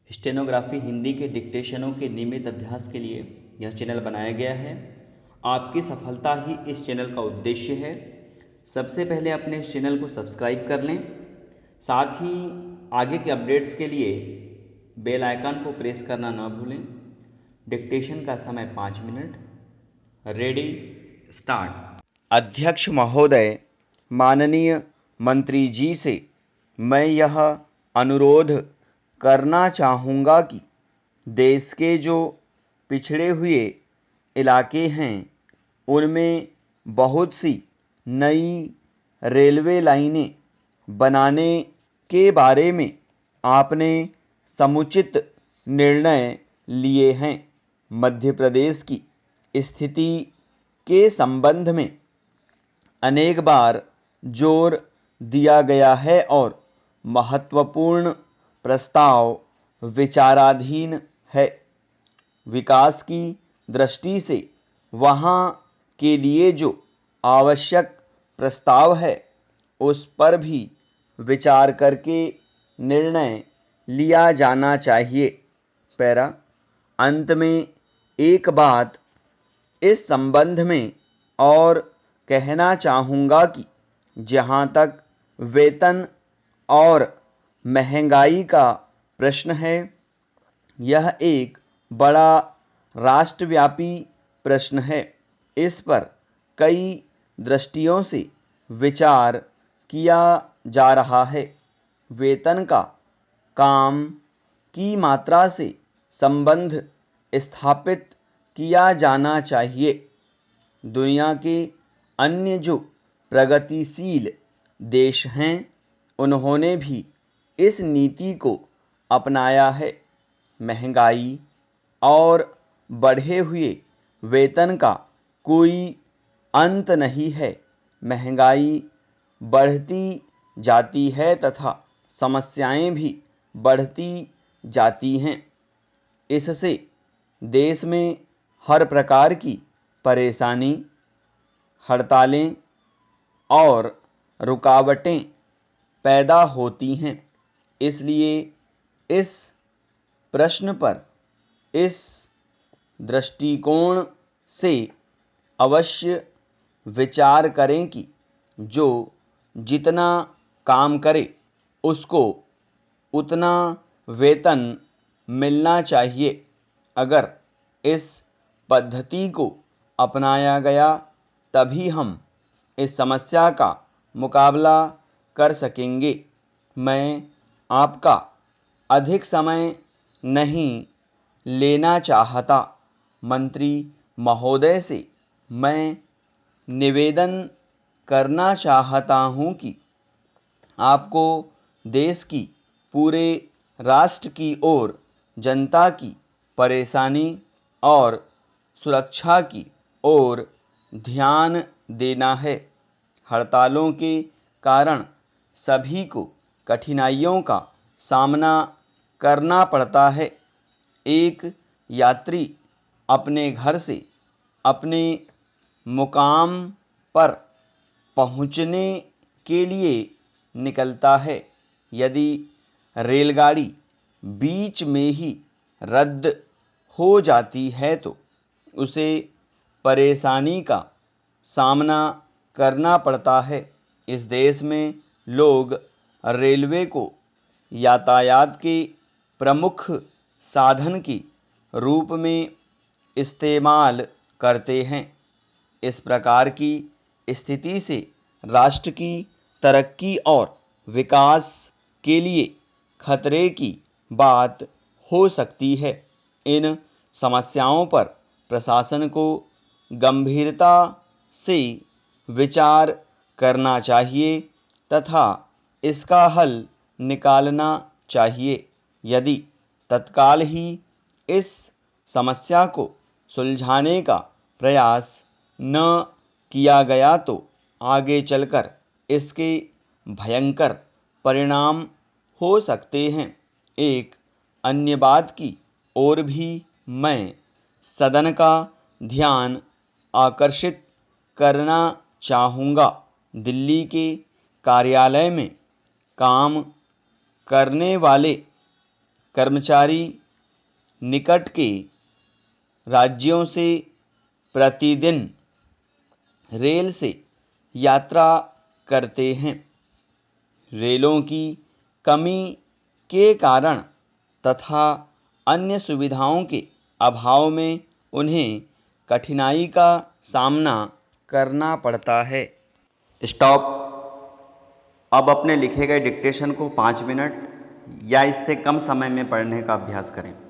Stenography Hindi के डिक्टेशनों के नियमित अभ्यास के लिए यह चैनल बनाया गया है। आपकी सफलता ही इस चैनल का उद्देश्य है। सबसे पहले अपने इस चैनल को सब्सक्राइब कर लें, साथ ही आगे के अपडेट्स के लिए बेल आइकन को प्रेस करना ना भूलें। डिक्टेशन का समय 5 मिनट। Ready, start. अध्यक्ष महोदय, माननीय मंत्री जी से मैं यह अनुरोध करना चाहूँगा कि देश के जो पिछड़े हुए इलाके हैं उनमें बहुत सी नई रेलवे लाइनें बनाने के बारे में आपने समुचित निर्णय लिए हैं। मध्य प्रदेश की स्थिति के संबंध में अनेक बार जोर दिया गया है और महत्वपूर्ण प्रस्ताव विचाराधीन है। विकास की दृष्टि से वहाँ के लिए जो आवश्यक प्रस्ताव है उस पर भी विचार करके निर्णय लिया जाना चाहिए। पैरा। अंत में एक बात इस संबंध में और कहना चाहूँगा कि जहाँ तक वेतन और महंगाई का प्रश्न है, यह एक बड़ा राष्ट्रव्यापी प्रश्न है। इस पर कई दृष्टियों से विचार किया जा रहा है। वेतन का काम की मात्रा से संबंध स्थापित किया जाना चाहिए। दुनिया के अन्य जो प्रगतिशील देश हैं उन्होंने भी इस नीति को अपनाया है। महंगाई और बढ़े हुए वेतन का कोई अंत नहीं है। महंगाई बढ़ती जाती है तथा समस्याएं भी बढ़ती जाती हैं। इससे देश में हर प्रकार की परेशानी, हड़तालें और रुकावटें पैदा होती हैं। इसलिए इस प्रश्न पर इस दृष्टिकोण से अवश्य विचार करें कि जो जितना काम करे उसको उतना वेतन मिलना चाहिए। अगर इस पद्धति को अपनाया गया तभी हम इस समस्या का मुकाबला कर सकेंगे। मैं आपका अधिक समय नहीं लेना चाहता। मंत्री महोदय से मैं निवेदन करना चाहता हूँ कि आपको देश की, पूरे राष्ट्र की और जनता की परेशानी और सुरक्षा की ओर ध्यान देना है। हड़तालों के कारण सभी को कठिनाइयों का सामना करना पड़ता है। एक यात्री अपने घर से अपने मुकाम पर पहुंचने के लिए निकलता है। यदि रेलगाड़ी बीच में ही रद्द हो जाती है तो उसे परेशानी का सामना करना पड़ता है। इस देश में लोग रेलवे को यातायात के प्रमुख साधन के रूप में इस्तेमाल करते हैं। इस प्रकार की स्थिति से राष्ट्र की तरक्की और विकास के लिए खतरे की बात हो सकती है। इन समस्याओं पर प्रशासन को गंभीरता से विचार करना चाहिए तथा इसका हल निकालना चाहिए। यदि तत्काल ही इस समस्या को सुलझाने का प्रयास न किया गया तो आगे चलकर इसके भयंकर परिणाम हो सकते हैं। एक अन्य बात की ओर भी मैं सदन का ध्यान आकर्षित करना चाहूँगा। दिल्ली के कार्यालय में काम करने वाले कर्मचारी निकट के राज्यों से प्रतिदिन रेल से यात्रा करते हैं। रेलों की कमी के कारण तथा अन्य सुविधाओं के अभाव में उन्हें कठिनाई का सामना करना पड़ता है। स्टॉप। अब अपने लिखे गए डिक्टेशन को 5 मिनट या इससे कम समय में पढ़ने का अभ्यास करें।